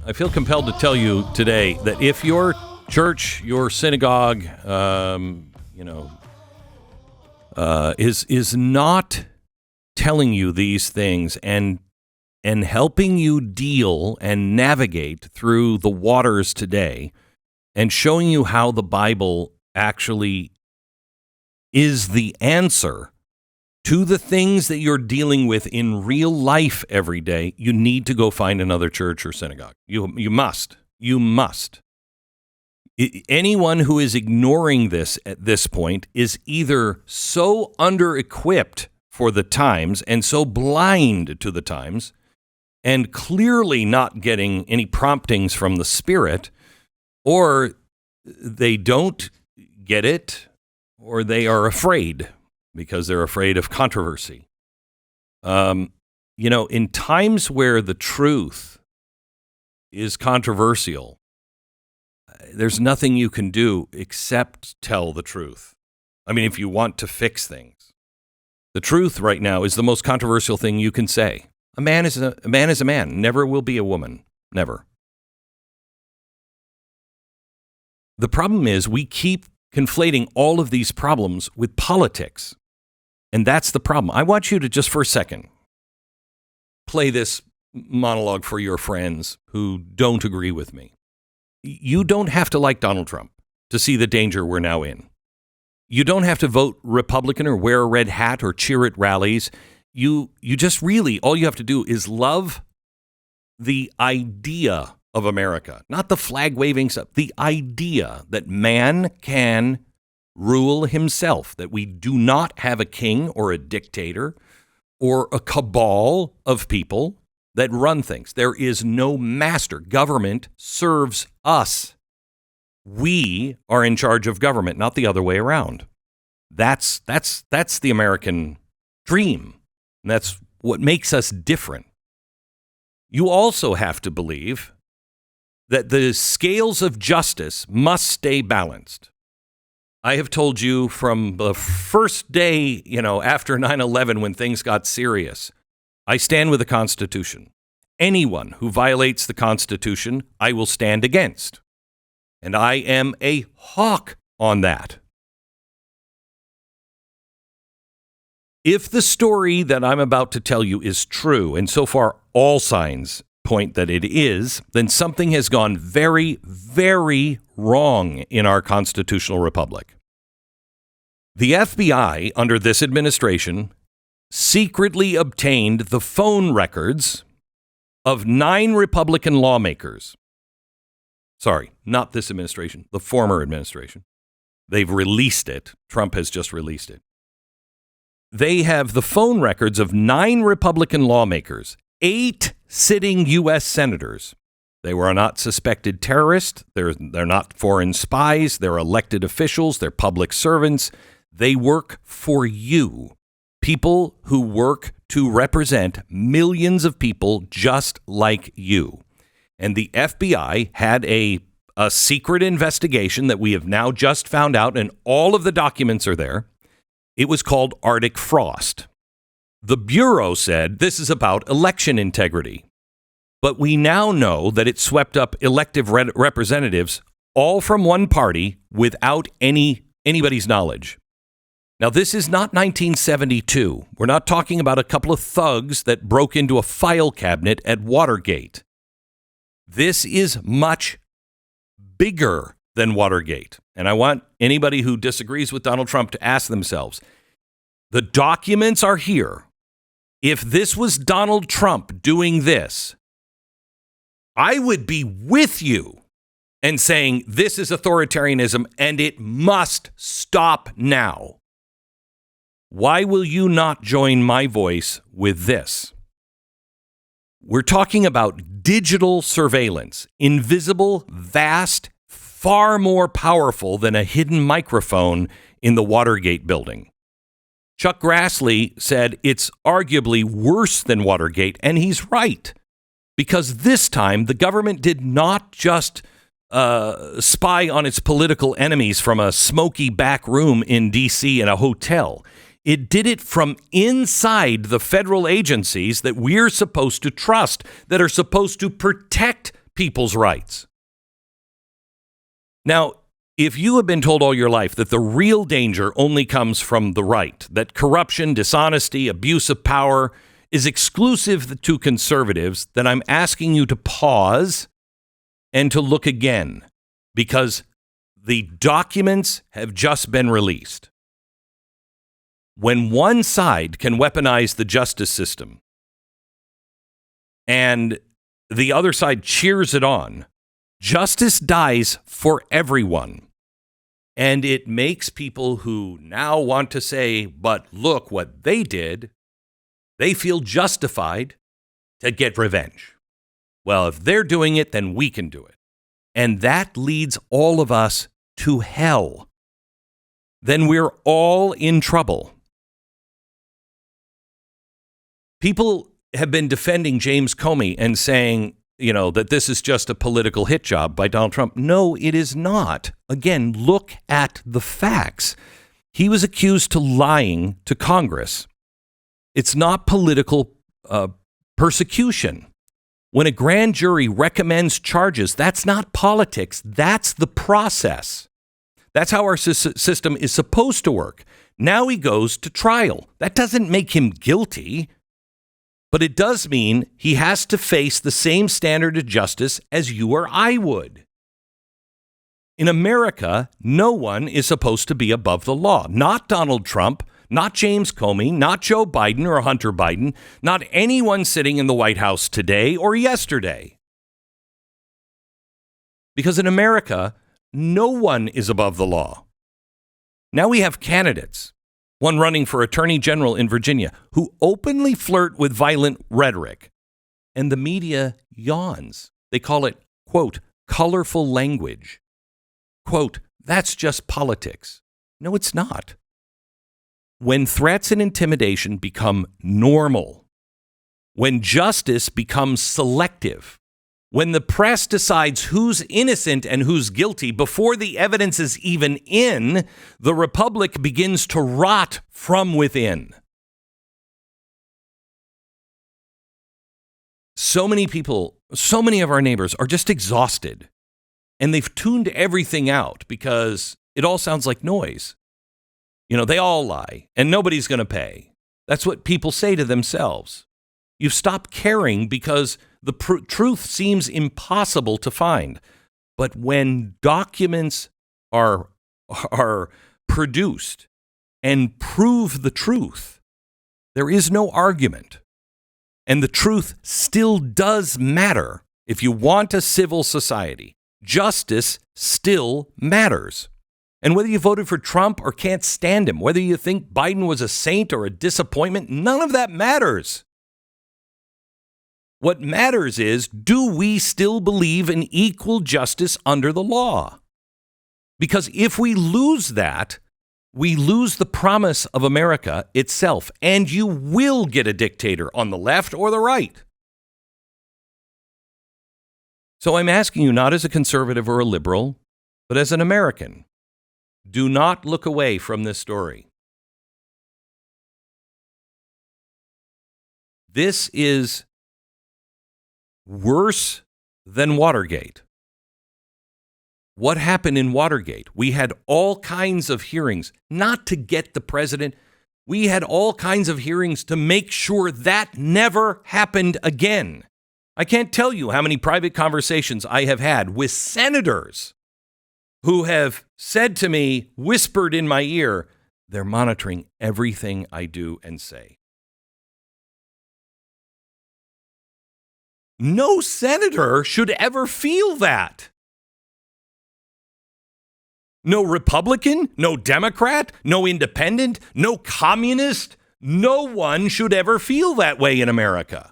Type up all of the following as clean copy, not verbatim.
I feel compelled to tell you today that if your church, your synagogue, is not telling you these things and helping you deal and navigate through the waters today and showing you how the Bible actually is the answer to the things that you're dealing with in real life every day, you need to go find another church or synagogue. You must. You must. Anyone who is ignoring this at this point is either so under-equipped for the times and so blind to the times and clearly not getting any promptings from the Spirit, or they don't get it, or they are afraid because they're afraid of controversy. In times where the truth is controversial, there's nothing you can do except tell the truth. I mean, if you want to fix things. The truth right now is the most controversial thing you can say. A man is a man, never will be a woman. Never. The problem is we keep conflating all of these problems with politics. And that's the problem. I want you to just for a second play this monologue for your friends who don't agree with me. You don't have to like Donald Trump to see the danger we're now in. You don't have to vote Republican or wear a red hat or cheer at rallies. You just really, all you have to do is love the idea of America, not the flag waving stuff, the idea that man can rule himself, that we do not have a king or a dictator or a cabal of people that run things. There is no master. Government serves us. We are in charge of government, not the other way around. That's the American dream. And that's what makes us different. You also have to believe that the scales of justice must stay balanced. I have told you from the first day, after 9/11 when things got serious, I stand with the Constitution. Anyone who violates the Constitution, I will stand against. And I am a hawk on that. If the story that I'm about to tell you is true, and so far all signs point that it is, then something has gone very, very wrong in our constitutional republic. The FBI, under this administration, secretly obtained the phone records of 9 Republican lawmakers. Sorry, not this administration, the former administration. They've released it. Trump has just released it. They have the phone records of 9 Republican lawmakers, 8 sitting U.S. senators. They were not suspected terrorists. They're not foreign spies. They're elected officials. They're public servants. They work for you. People who work to represent millions of people just like you. And the FBI had a secret investigation that we have now just found out, and all of the documents are there. It was called Arctic Frost. The Bureau said this is about election integrity. But we now know that it swept up elective representatives, all from one party, without anybody's knowledge. Now, this is not 1972. We're not talking about a couple of thugs that broke into a file cabinet at Watergate. This is much bigger than Watergate. And I want anybody who disagrees with Donald Trump to ask themselves, the documents are here. If this was Donald Trump doing this, I would be with you and saying this is authoritarianism and it must stop now. Why will you not join my voice with this? We're talking about digital surveillance, invisible, vast, far more powerful than a hidden microphone in the Watergate building. Chuck Grassley said it's arguably worse than Watergate, and he's right. Because this time, the government did not just spy on its political enemies from a smoky back room in D.C. in a hotel. It did it from inside the federal agencies that we're supposed to trust, that are supposed to protect people's rights. Now, if you have been told all your life that the real danger only comes from the right, that corruption, dishonesty, abuse of power is exclusive to conservatives, then I'm asking you to pause and to look again, because the documents have just been released. When one side can weaponize the justice system and the other side cheers it on, justice dies for everyone. And it makes people who now want to say, but look what they did, they feel justified to get revenge. Well, if they're doing it, then we can do it. And that leads all of us to hell. Then we're all in trouble. People have been defending James Comey and saying, that this is just a political hit job by Donald Trump. No, it is not. Again, look at the facts. He was accused to lying to Congress. It's not political persecution. When a grand jury recommends charges, that's not politics. That's the process. That's how our system is supposed to work. Now he goes to trial. That doesn't make him guilty. But it does mean he has to face the same standard of justice as you or I would. In America, no one is supposed to be above the law. Not Donald Trump, not James Comey, not Joe Biden or Hunter Biden, not anyone sitting in the White House today or yesterday. Because in America, no one is above the law. Now we have candidates. One running for attorney general in Virginia, who openly flirt with violent rhetoric. And the media yawns. They call it, quote, colorful language. Quote, that's just politics. No, it's not. When threats and intimidation become normal, when justice becomes selective, when the press decides who's innocent and who's guilty before the evidence is even in, the republic begins to rot from within. So many people, so many of our neighbors are just exhausted, and they've tuned everything out because it all sounds like noise. They all lie, and nobody's going to pay. That's what people say to themselves. You've stopped caring because the truth seems impossible to find. But when documents are produced and prove the truth, there is no argument. And the truth still does matter. If you want a civil society, justice still matters. And whether you voted for Trump or can't stand him, whether you think Biden was a saint or a disappointment, none of that matters. What matters is, do we still believe in equal justice under the law? Because if we lose that, we lose the promise of America itself, and you will get a dictator on the left or the right. So I'm asking you, not as a conservative or a liberal, but as an American, do not look away from this story. This is worse than Watergate. What happened in Watergate? We had all kinds of hearings, not to get the president. We had all kinds of hearings to make sure that never happened again. I can't tell you how many private conversations I have had with senators who have said to me, whispered in my ear, they're monitoring everything I do and say. No senator should ever feel that. No Republican, no Democrat, no independent, no communist. No one should ever feel that way in America.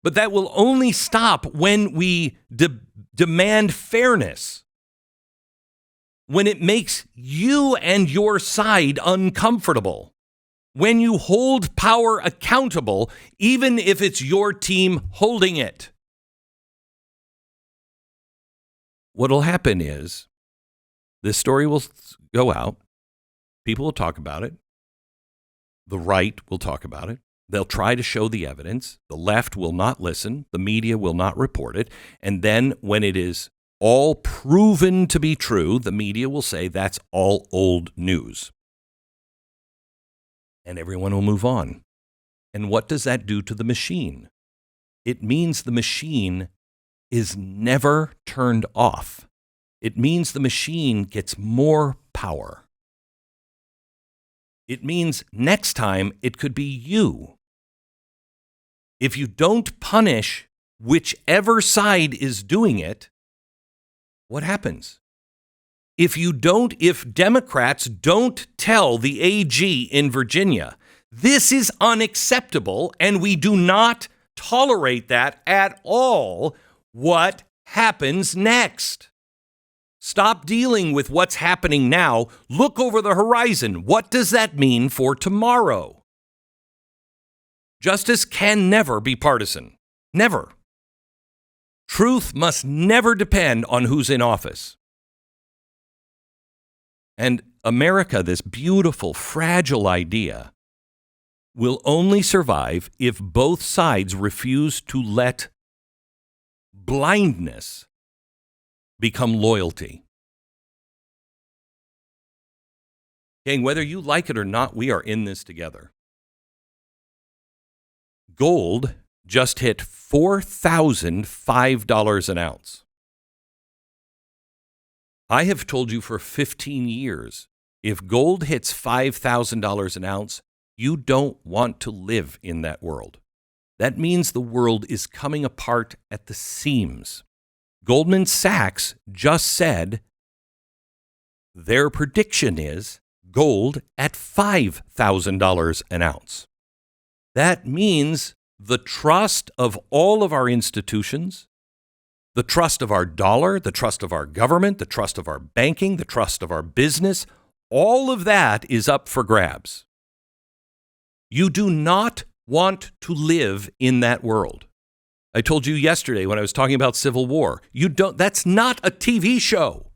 But that will only stop when we demand fairness. When it makes you and your side uncomfortable. When you hold power accountable, even if it's your team holding it. What'll happen is this story will go out. People will talk about it. The right will talk about it. They'll try to show the evidence. The left will not listen. The media will not report it. And then when it is all proven to be true, the media will say that's all old news. And everyone will move on. And what does that do to the machine? It means the machine is never turned off. It means the machine gets more power. It means next time it could be you. If you don't punish whichever side is doing it, what happens? If Democrats don't tell the AG in Virginia, this is unacceptable and we do not tolerate that at all, what happens next? Stop dealing with what's happening now. Look over the horizon. What does that mean for tomorrow? Justice can never be partisan. Never. Truth must never depend on who's in office. And America, this beautiful, fragile idea, will only survive if both sides refuse to let blindness become loyalty. Gang, whether you like it or not, we are in this together. Gold just hit $4,005 an ounce. I have told you for 15 years, if gold hits $5,000 an ounce, you don't want to live in that world. That means the world is coming apart at the seams. Goldman Sachs just said their prediction is gold at $5,000 an ounce. That means the trust of all of our institutions, the trust of our dollar, the trust of our government, the trust of our banking, the trust of our business, all of that is up for grabs. You do not want to live in that world. I told you yesterday when I was talking about civil war, that's not a TV show.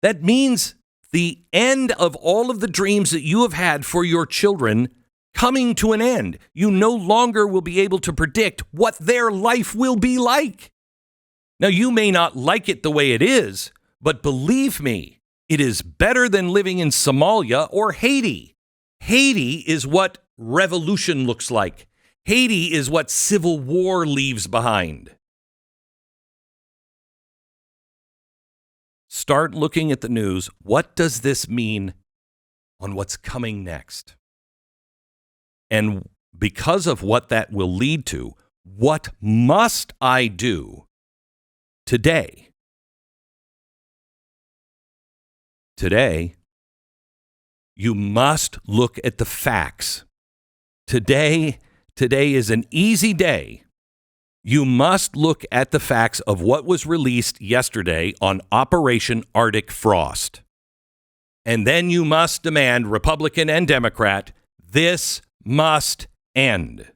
That means the end of all of the dreams that you have had for your children coming to an end. You no longer will be able to predict what their life will be like. Now, you may not like it the way it is, but believe me, it is better than living in Somalia or Haiti. Haiti is what revolution looks like. Haiti is what civil war leaves behind. Start looking at the news. What does this mean on what's coming next? And because of what that will lead to, what must I do today? Today, you must look at the facts. Today is an easy day. You must look at the facts of what was released yesterday on Operation Arctic Frost. And then you must demand, Republican and Democrat, this must end.